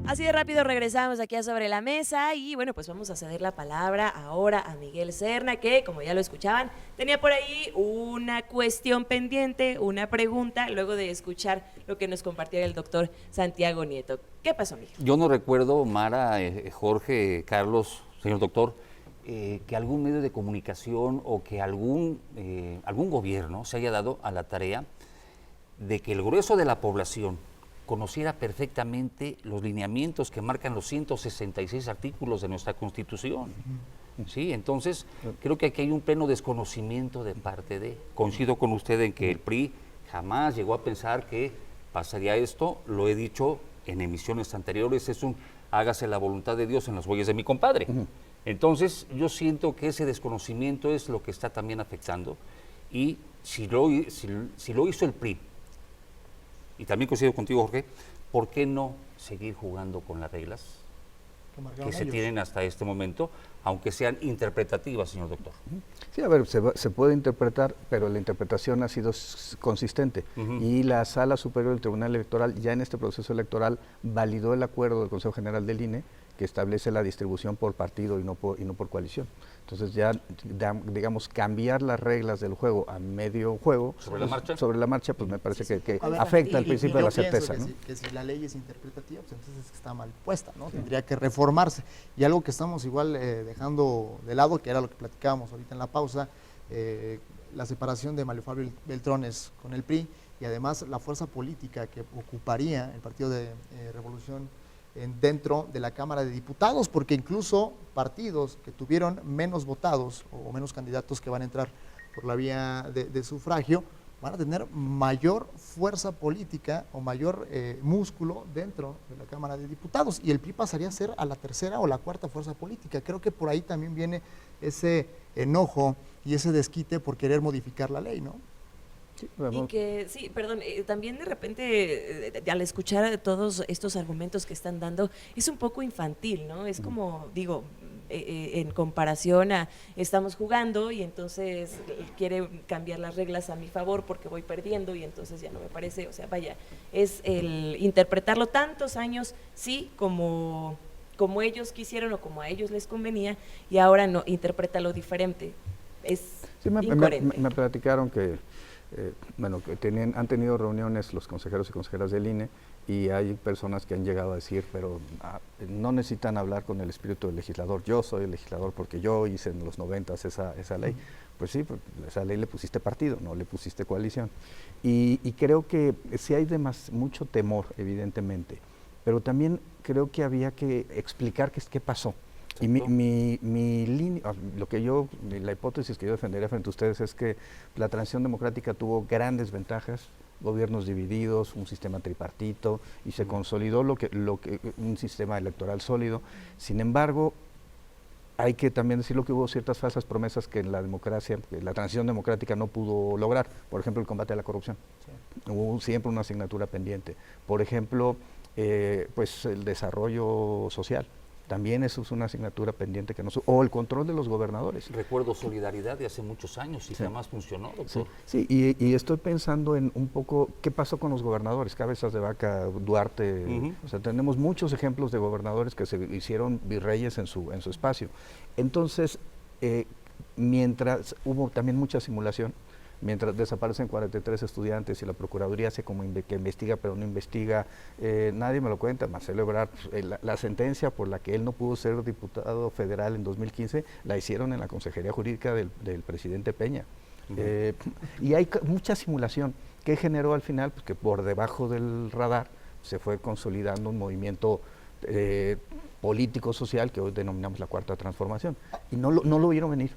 Así de rápido regresamos aquí a Sobre la Mesa y bueno, pues vamos a ceder la palabra ahora a Miguel Serna, que como ya lo escuchaban, tenía por ahí una cuestión pendiente, una pregunta, luego de escuchar lo que nos compartía el doctor Santiago Nieto. ¿Qué pasó, Miguel? Yo no recuerdo, Mara, Jorge, Carlos, señor doctor, que algún medio de comunicación o que algún gobierno se haya dado a la tarea de que el grueso de la población conociera perfectamente los lineamientos que marcan los 166 artículos de nuestra Constitución. Sí, entonces creo que aquí hay un pleno desconocimiento de parte de... Coincido con usted en que el PRI jamás llegó a pensar que pasaría esto, lo he dicho en emisiones anteriores, es un hágase la voluntad de Dios en las huellas de mi compadre. Entonces yo siento que ese desconocimiento es lo que está también afectando y si lo hizo el PRI, y también coincido contigo, Jorge, ¿por qué no seguir jugando con las reglas que se tienen hasta este momento, aunque sean interpretativas, señor doctor? Sí, a ver, se puede interpretar, pero la interpretación ha sido consistente. Y la Sala Superior del Tribunal Electoral, ya en este proceso electoral, validó el acuerdo del Consejo General del INE, que establece la distribución por partido y no por coalición. Entonces ya, digamos, cambiar las reglas del juego a medio juego, sobre la marcha, pues me parece que afecta al principio de la certeza. ¿No? Que si la ley es interpretativa, pues entonces está mal puesta, ¿no? Tendría que reformarse. Y algo que estamos igual dejando de lado, que era lo que platicábamos ahorita en la pausa, la separación de Mario Fabio Beltrones con el PRI y además la fuerza política que ocuparía el Partido de Revolución dentro de la Cámara de Diputados, porque incluso partidos que tuvieron menos votados o menos candidatos que van a entrar por la vía de sufragio van a tener mayor fuerza política o mayor músculo dentro de la Cámara de Diputados y el PRI pasaría a ser a la tercera o la cuarta fuerza política. Creo que por ahí también viene ese enojo y ese desquite por querer modificar la ley, ¿no? Sí, Y vamos. que, sí, perdón, también de repente, al escuchar a todos estos argumentos que están dando, es un poco infantil, ¿no? Es como, digo, en comparación a estamos jugando y entonces quiere cambiar las reglas a mi favor porque voy perdiendo y entonces ya no me parece, o sea, vaya, es el interpretarlo tantos años, sí, como ellos quisieron o como a ellos les convenía, y ahora no, interprétalo diferente. Es Sí, incoherente. me platicaron que, bueno, que han tenido reuniones los consejeros y consejeras del INE y hay personas que han llegado a decir, pero no necesitan hablar con el espíritu del legislador. Yo soy el legislador porque yo hice en los 90s esa ley. Pues sí, pues, esa ley le pusiste partido, no le pusiste coalición. Y creo que sí hay mucho temor, evidentemente, pero también creo que había que explicar qué pasó. Y mi línea, la hipótesis que yo defendería frente a ustedes es que la transición democrática tuvo grandes ventajas, gobiernos divididos, un sistema tripartito, y se consolidó un sistema electoral sólido. Sin embargo, hay que también decirlo que hubo ciertas falsas promesas que la transición democrática no pudo lograr. Por ejemplo, el combate a la corrupción. Sí. Hubo siempre una asignatura pendiente. Por ejemplo, pues el desarrollo social. También eso es una asignatura pendiente o el control de los gobernadores. Recuerdo Solidaridad de hace muchos años y jamás funcionó, doctor. Sí, y estoy pensando en un poco qué pasó con los gobernadores, Cabezas de Vaca, Duarte, o sea, tenemos muchos ejemplos de gobernadores que se hicieron virreyes en su espacio. Entonces, mientras hubo también mucha simulación, mientras desaparecen 43 estudiantes y la Procuraduría hace como que investiga pero no investiga, nadie me lo cuenta. Marcelo Ebrard, la sentencia por la que él no pudo ser diputado federal en 2015, la hicieron en la Consejería Jurídica del presidente Peña. Y hay mucha simulación que generó al final, pues, que por debajo del radar se fue consolidando un movimiento político-social que hoy denominamos la Cuarta Transformación. Y no lo vieron venir.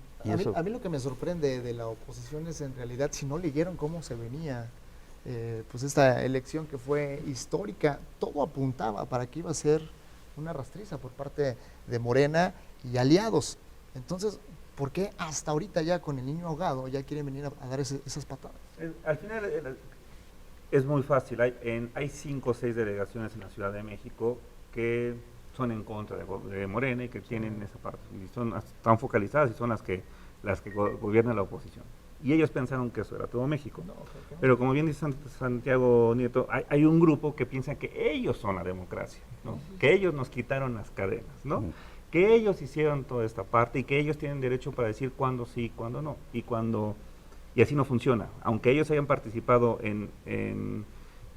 A mí lo que me sorprende de la oposición es en realidad si no leyeron cómo se venía pues esta elección que fue histórica, todo apuntaba para que iba a ser una rastriza por parte de Morena y aliados. Entonces, ¿por qué hasta ahorita ya con el niño ahogado ya quieren venir a dar esas patadas? Al final es muy fácil, hay 5 o 6 delegaciones en la Ciudad de México que son en contra de Morena y que tienen esa parte, y están focalizadas y son las que gobiernan la oposición. Y ellos pensaron que eso era todo México. No, pero como bien dice Santiago Nieto, hay un grupo que piensa que ellos son la democracia, ¿no? Que ellos nos quitaron las cadenas, ¿no? Que ellos hicieron toda esta parte y que ellos tienen derecho para decir cuándo sí, cuándo no. Y así no funciona. Aunque ellos hayan participado en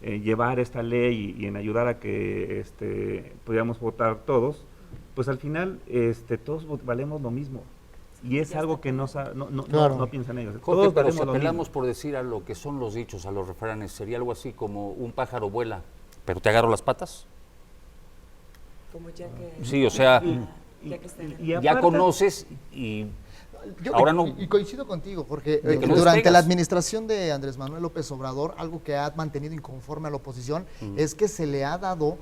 llevar esta ley y en ayudar a que pudiéramos votar todos, pues al final todos valemos lo mismo. Y es algo que no piensan ellos. Jorge, Todos pero si valemos lo apelamos mismo. por decir a lo que son los dichos, a los refranes, sería algo así como un pájaro vuela, pero te agarro las patas. Como ya que... Sí, o sea, ya que está en el- Y ya aparte- conoces y ahora no. Y coincido contigo, Jorge. De que no Durante despegas. la administración de Andrés Manuel López Obrador, algo que ha mantenido inconforme a la oposición es que se le ha dado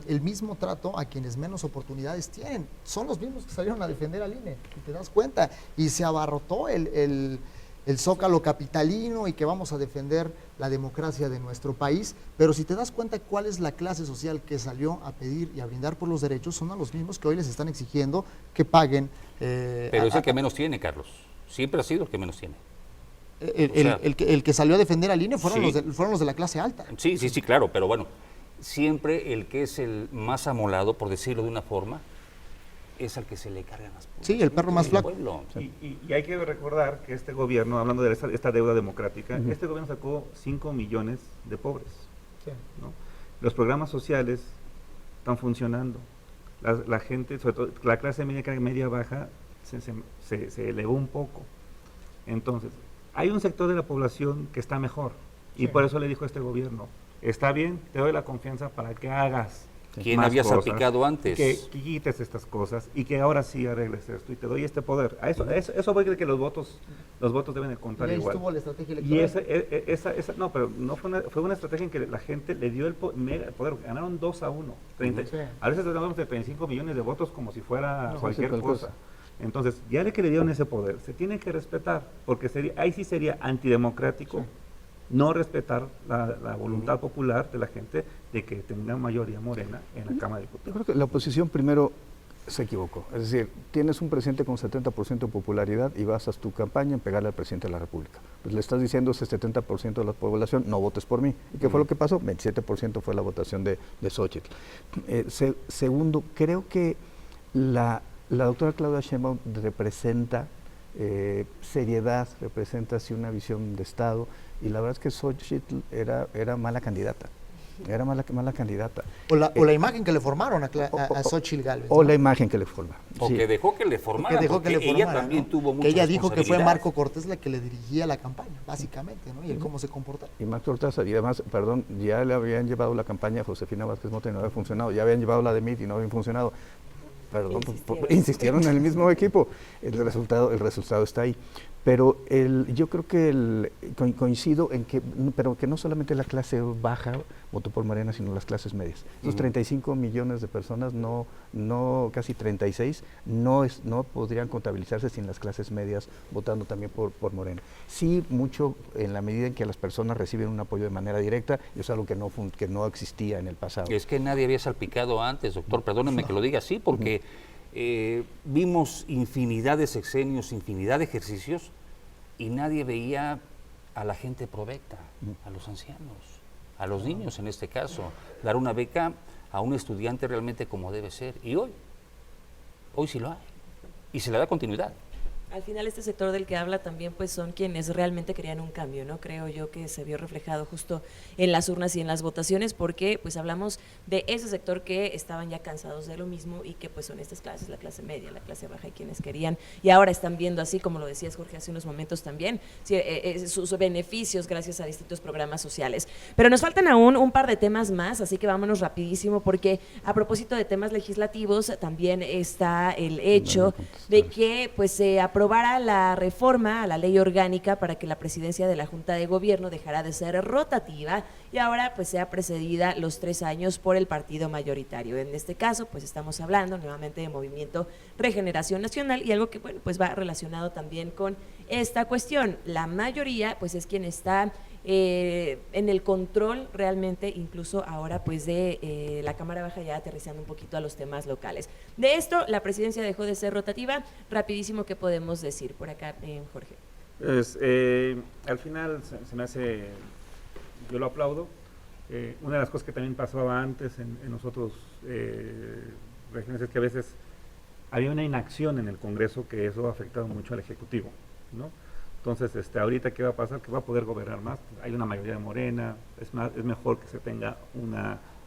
el mismo trato a quienes menos oportunidades tienen. Son los mismos que salieron a defender al INE, y te das cuenta. Y se abarrotó el zócalo capitalino y que vamos a defender la democracia de nuestro país, pero si te das cuenta cuál es la clase social que salió a pedir y a brindar por los derechos, son a los mismos que hoy les están exigiendo que paguen. Pero es el que menos tiene, Carlos. Siempre ha sido el que menos tiene. El que salió a defender al INE fueron, Sí. fueron los de la clase alta. Sí, claro, pero bueno, siempre el que es el más amolado, por decirlo de una forma, es al que se le cargan las pulgas. Sí, el perro más del flaco. pueblo. Y hay que recordar que este gobierno, hablando de esta deuda democrática, este gobierno sacó 5 millones de pobres, ¿no? Los programas sociales están funcionando. La gente, sobre todo la clase media baja, se elevó un poco. Entonces, hay un sector de la población que está mejor. Y por eso le dijo a este gobierno, está bien, te doy la confianza para que hagas ¿Quién más había cosas, salpicado antes? que quites estas cosas y que ahora sí arregles esto y te doy este poder. Eso voy a creer que los votos deben de contar Y ahí igual. estuvo la estrategia Y electoral. esa no, pero no fue una estrategia en que la gente le dio el poder, ganaron 2-1. Sí. A veces hablamos de 35 millones de votos como si fuera cualquier cualquier cosa. cosa. Entonces, ya de que le dieron ese poder, se tiene que respetar, porque ahí sí sería antidemocrático no respetar la voluntad popular de la gente de que tenga mayoría morena en la Cámara de Yo Diputados. creo que la oposición primero se equivocó. Es decir, tienes un presidente con 70% de popularidad y basas tu campaña en pegarle al presidente de la República. Pues le estás diciendo a ese 70% de la población, no votes por mí. ¿Y qué fue lo que pasó? 27% fue la votación de Xóchitl. Segundo, creo que la doctora Claudia Sheinbaum representa seriedad, representa así una visión de Estado, y la verdad es que Xóchitl era mala candidata. Era mala candidata. O la imagen que le formaron a Xóchitl Gálvez. O ¿no? la imagen que le forma. O Sí. que dejó que le formaran, Que dejó que porque le ella formara, también ¿no? tuvo mucha Que ella dijo que fue responsabilidad. Marco Cortés la que le dirigía la campaña, básicamente, ¿no? Y el cómo se comportaba. Y Max Cortázar, y además, perdón, ya le habían llevado la campaña a Josefina Vázquez Mota y no había funcionado, ya habían llevado la de Meade y no había funcionado. Perdón, insistieron en el mismo equipo, el resultado está ahí. Pero yo creo que coincido en que, pero que no solamente la clase baja votó por Morena, sino las clases medias. Esos 35 millones de personas, casi 36, no podrían contabilizarse sin las clases medias votando también por Morena. Sí, mucho en la medida en que las personas reciben un apoyo de manera directa, y es algo que no existía en el pasado. Es que nadie había salpicado antes, doctor, perdónenme que lo diga así, porque vimos infinidad de sexenios, infinidad de ejercicios, y nadie veía a la gente provecta, a los ancianos, a los niños en este caso, dar una beca a un estudiante realmente como debe ser. Y hoy sí lo hay, y se le da continuidad. Al final este sector del que habla también pues son quienes realmente querían un cambio, ¿no? Creo yo que se vio reflejado justo en las urnas y en las votaciones, porque pues hablamos de ese sector que estaban ya cansados de lo mismo y que pues son estas clases, la clase media, la clase baja, y quienes querían y ahora están viendo, así como lo decías Jorge hace unos momentos también, sus beneficios gracias a distintos programas sociales. Pero nos faltan aún un par de temas más, así que vámonos rapidísimo, porque a propósito de temas legislativos también está el hecho de que pues se aprobara la reforma a la ley orgánica para que la presidencia de la Junta de Gobierno dejara de ser rotativa y ahora pues sea precedida los 3 años por el partido mayoritario. En este caso pues estamos hablando nuevamente de Movimiento Regeneración Nacional, y algo que bueno pues va relacionado también con esta cuestión. La mayoría pues es quien está en el control realmente, incluso ahora pues de la Cámara Baja, ya aterrizando un poquito a los temas locales. De esto, la presidencia dejó de ser rotativa. Rapidísimo, ¿qué podemos decir por acá, Jorge? Pues, al final se me hace, yo lo aplaudo. Una de las cosas que también pasaba antes en nosotros regiones es que a veces había una inacción en el Congreso, que eso ha afectado mucho al Ejecutivo, ¿no? Entonces, ahorita, ¿qué va a pasar? Que va a poder gobernar más. Hay una mayoría de Morena, es mejor que se tenga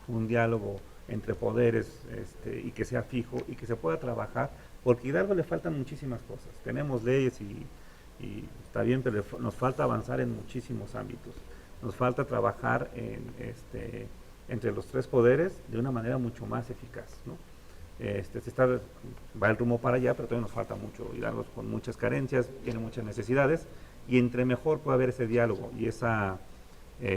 un diálogo entre poderes y que sea fijo y que se pueda trabajar, porque a Hidalgo le faltan muchísimas cosas. Tenemos leyes y está bien, pero nos falta avanzar en muchísimos ámbitos. Nos falta trabajar entre los 3 poderes de una manera mucho más eficaz, ¿no? Va el rumbo para allá, pero todavía nos falta mucho. Hidalgo con muchas carencias, tiene muchas necesidades, y entre mejor pueda haber ese diálogo y esa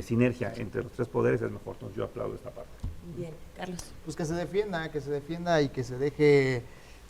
sinergia entre los 3 poderes es mejor. Entonces yo aplaudo esta parte. Bien, Carlos. Pues que se defienda y que se deje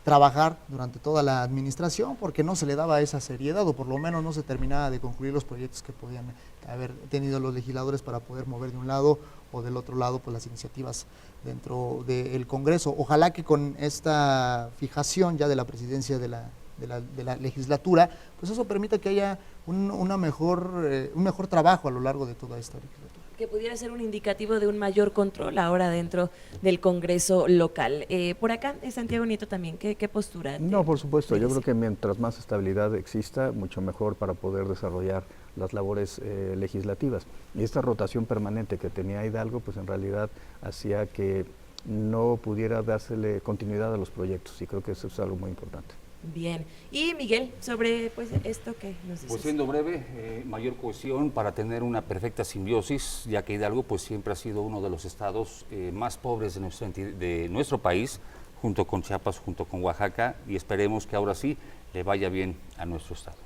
trabajar durante toda la administración, porque no se le daba esa seriedad, o por lo menos no se terminaba de concluir los proyectos que podían haber tenido los legisladores para poder mover de un lado o del otro lado pues las iniciativas dentro del Congreso. Ojalá que con esta fijación ya de la presidencia de la legislatura, pues eso permita que haya un mejor trabajo a lo largo de toda esta legislatura. Que pudiera ser un indicativo de un mayor control ahora dentro del Congreso local. Por acá, Santiago Nieto también, ¿qué postura? No, por supuesto, yo merece? creo que mientras más estabilidad exista, mucho mejor para poder desarrollar las labores legislativas. Y esta rotación permanente que tenía Hidalgo, pues en realidad hacía que no pudiera dársele continuidad a los proyectos, y creo que eso es algo muy importante. Bien. Y Miguel, sobre pues esto que nos dices. Pues siendo breve, mayor cohesión para tener una perfecta simbiosis, ya que Hidalgo pues siempre ha sido uno de los estados más pobres de nuestro país, junto con Chiapas, junto con Oaxaca, y esperemos que ahora sí le vaya bien a nuestro estado.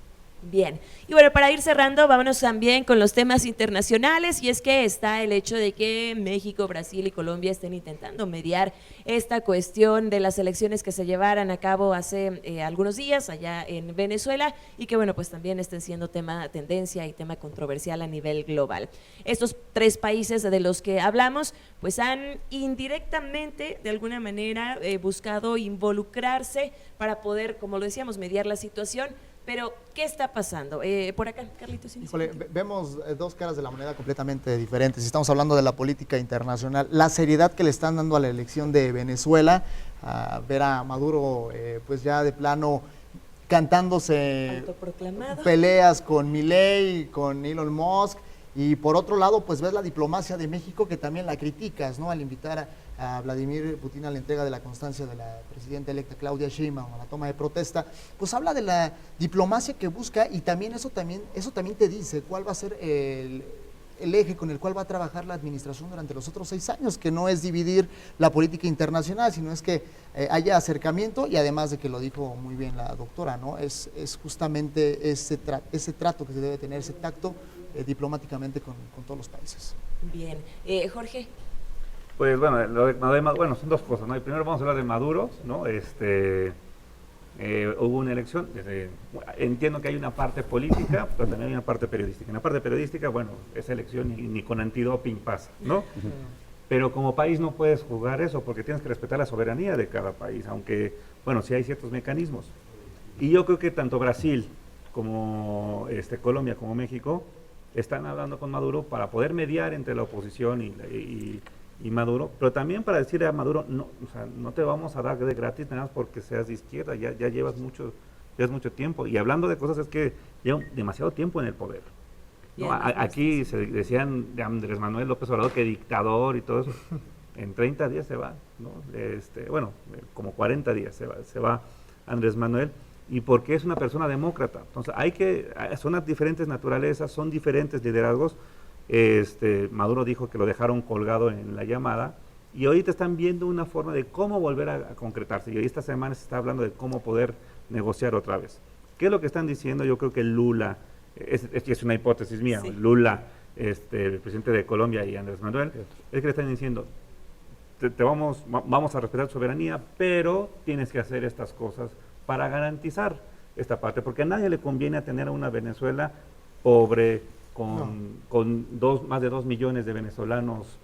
Bien, y bueno, para ir cerrando, vámonos también con los temas internacionales, y es que está el hecho de que México, Brasil y Colombia estén intentando mediar esta cuestión de las elecciones que se llevaran a cabo hace algunos días allá en Venezuela, y que bueno, pues también estén siendo tema tendencia y tema controversial a nivel global. Estos tres países de los que hablamos, pues han indirectamente, de alguna manera, buscado involucrarse para poder, como lo decíamos, mediar la situación. Pero, ¿qué está pasando? Por acá, Carlitos. Híjole, vemos dos caras de la moneda completamente diferentes. Si estamos hablando de la política internacional, la seriedad que le están dando a la elección de Venezuela, a ver a Maduro pues ya de plano cantándose peleas con Milei, con Elon Musk, y por otro lado pues ves la diplomacia de México que también la criticas, ¿no? Al invitar a Vladimir Putin a la entrega de la constancia de la presidenta electa Claudia Sheinbaum a la toma de protesta, pues habla de la diplomacia que busca, y también eso también te dice cuál va a ser el eje con el cual va a trabajar la administración durante los otros 6 años, que no es dividir la política internacional, sino es que haya acercamiento, y además de que lo dijo muy bien la doctora, ¿no? Es justamente ese trato que se debe tener, ese tacto diplomáticamente con todos los países. Bien. Jorge. Pues bueno, bueno, son dos cosas, ¿no? Y primero vamos a hablar de Maduro, ¿no? Hubo una elección, entiendo que hay una parte política, pero también hay una parte periodística. En la parte periodística, bueno, esa elección ni con antidoping pasa, ¿no? Pero como país no puedes jugar eso, porque tienes que respetar la soberanía de cada país, aunque, bueno, sí hay ciertos mecanismos. Y yo creo que tanto Brasil como Colombia como México están hablando con Maduro para poder mediar entre la oposición y Maduro, pero también para decirle a Maduro, no, o sea, no te vamos a dar de gratis nada más porque seas de izquierda, ya llevas mucho tiempo. Y hablando de cosas, es que llevan demasiado tiempo en el poder, ¿no? Aquí se decían de Andrés Manuel López Obrador que dictador y todo eso. En 30 días se va, ¿no? Bueno, como 40 días se va Andrés Manuel, y porque es una persona demócrata. Entonces son las diferentes naturalezas, son diferentes liderazgos. Maduro dijo que lo dejaron colgado en la llamada, y ahorita están viendo una forma de cómo volver a concretarse, y hoy esta semana se está hablando de cómo poder negociar otra vez. ¿Qué es lo que están diciendo? Yo creo que Lula, es una hipótesis mía, sí. Lula, el presidente de Colombia, y Andrés Manuel, es que le están diciendo, vamos a respetar tu soberanía, pero tienes que hacer estas cosas para garantizar esta parte, porque a nadie le conviene tener a una Venezuela pobre, con más de 2 millones de venezolanos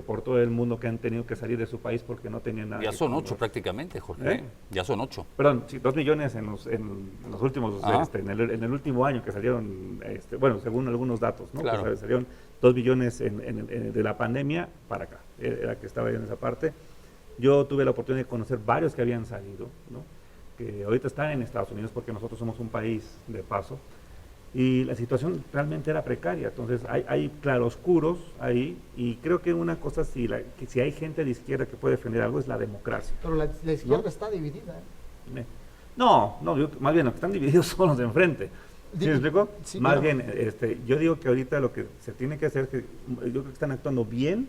por todo el mundo que han tenido que salir de su país porque no tenían nada. Ya son 8 prácticamente, Jorge. Ya son 8. Perdón, sí, 2 millones en los últimos, en el último año que salieron, bueno, según algunos datos, ¿no? Claro. Que salieron 2 millones de la pandemia para acá, era que estaba en esa parte. Yo tuve la oportunidad de conocer varios que habían salido, ¿no? Que ahorita están en Estados Unidos porque nosotros somos un país de paso. Y la situación realmente era precaria, entonces hay claroscuros ahí, y creo que una cosa, que si hay gente de izquierda que puede defender algo, es la democracia. Pero la izquierda, ¿no?, está dividida. No, más bien los que están divididos son los de enfrente. ¿Sí me explico? Sí, más bien, yo digo que ahorita lo que se tiene que hacer, yo creo que están actuando bien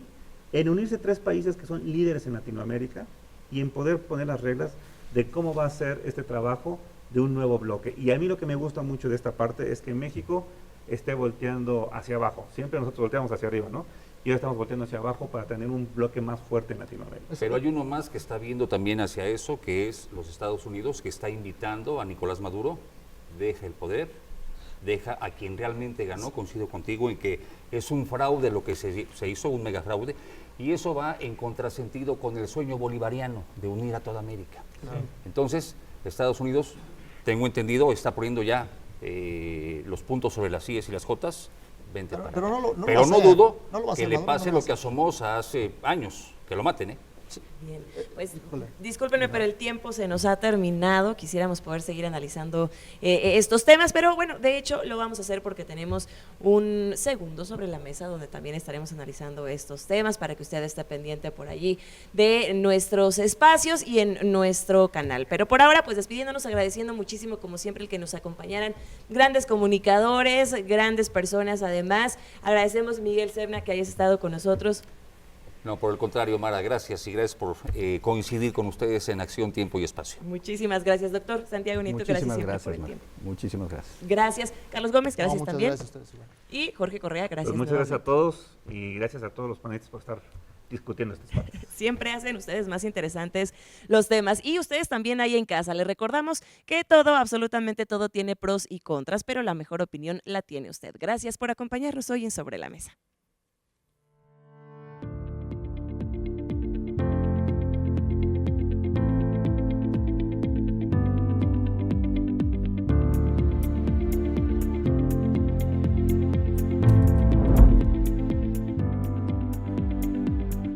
en unirse 3 países que son líderes en Latinoamérica, y en poder poner las reglas de cómo va a ser este trabajo de un nuevo bloque. Y a mí lo que me gusta mucho de esta parte es que México esté volteando hacia abajo. Siempre nosotros volteamos hacia arriba, ¿no? Y ahora estamos volteando hacia abajo para tener un bloque más fuerte en Latinoamérica. Pero hay uno más que está viendo también hacia eso, que es los Estados Unidos, que está invitando a Nicolás Maduro, deja el poder, deja a quien realmente ganó, coincido contigo en que es un fraude lo que se hizo, un mega fraude, y eso va en contrasentido con el sueño bolivariano de unir a toda América. Claro. Entonces, Estados Unidos, tengo entendido, está poniendo ya los puntos sobre las IES y las Jotas. Pero no dudo que le pase lo que a Somoza hace años, que lo maten, ¿eh? Bien, pues discúlpenme, pero el tiempo se nos ha terminado. Quisiéramos poder seguir analizando estos temas, pero bueno, de hecho lo vamos a hacer porque tenemos un segundo sobre la mesa donde también estaremos analizando estos temas para que usted esté pendiente por allí de nuestros espacios y en nuestro canal. Pero por ahora, pues despidiéndonos, agradeciendo muchísimo como siempre el que nos acompañaran grandes comunicadores, grandes personas además. Agradecemos, Miguel Serna, que hayas estado con nosotros. No, por el contrario, Mara, gracias y gracias por coincidir con ustedes en Acción, Tiempo y Espacio. Muchísimas gracias, doctor. Santiago Nieto, gracias Muchísimas siempre gracias, por el Mara. tiempo. Muchísimas gracias. Gracias. Carlos Gómez, No, gracias muchas también. gracias a ustedes, igual. Y Jorge Correa, gracias. Pues muchas gracias a nuevamente. todos y gracias a todos los panelistas por estar discutiendo este espacio. Siempre hacen ustedes más interesantes los temas. Y ustedes también ahí en casa. Les recordamos que todo, absolutamente todo tiene pros y contras, pero la mejor opinión la tiene usted. Gracias por acompañarnos hoy en Sobre la Mesa.